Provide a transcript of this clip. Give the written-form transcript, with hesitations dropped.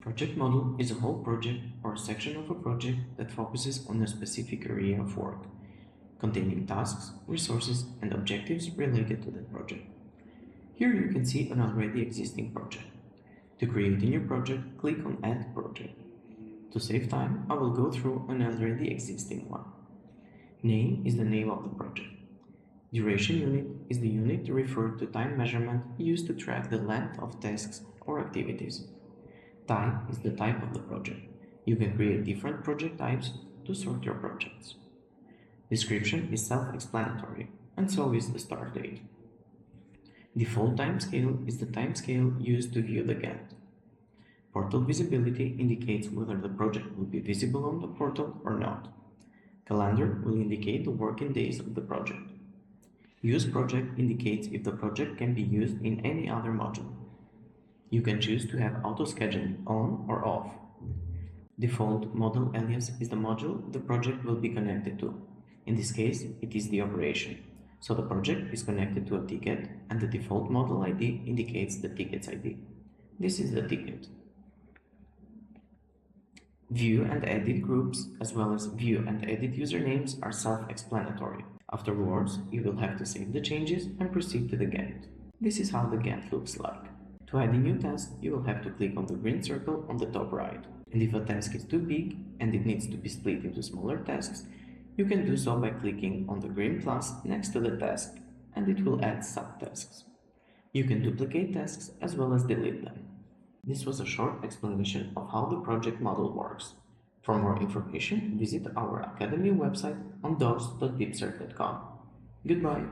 Project model is a whole project or section of a project that focuses on a specific area of work, containing tasks, resources, and objectives related to that project. Here you can see an already existing project. To create a new project, click on Add Project. To save time, I will go through an already existing one. Name is the name of the project. Duration unit is the unit to refer to time measurement used to track the length of tasks or activities. Type is the type of the project. You can create different project types to sort your projects. Description is self-explanatory, and so is the start date. Default timescale is the timescale used to view the Gantt. Portal visibility indicates whether the project will be visible on the portal or not. Calendar will indicate the working days of the project. Use project indicates if the project can be used in any other module. You can choose to have auto-scheduling on or off. Default model alias is the module the project will be connected to. In this case, it is the operation. So the project is connected to a ticket, and the default model ID indicates the ticket's ID. This is the ticket. View and edit groups, as well as view and edit usernames, are self-explanatory. Afterwards, you will have to save the changes and proceed to the Gantt. This is how the Gantt looks like. To add a new task, you will have to click on the green circle on the top right. And if a task is too big and it needs to be split into smaller tasks, you can do so by clicking on the green plus next to the task, and it will add subtasks. You can duplicate tasks as well as delete them. This was a short explanation of how the project model works. For more information, visit our Academy website on dos.deepser.com. Goodbye!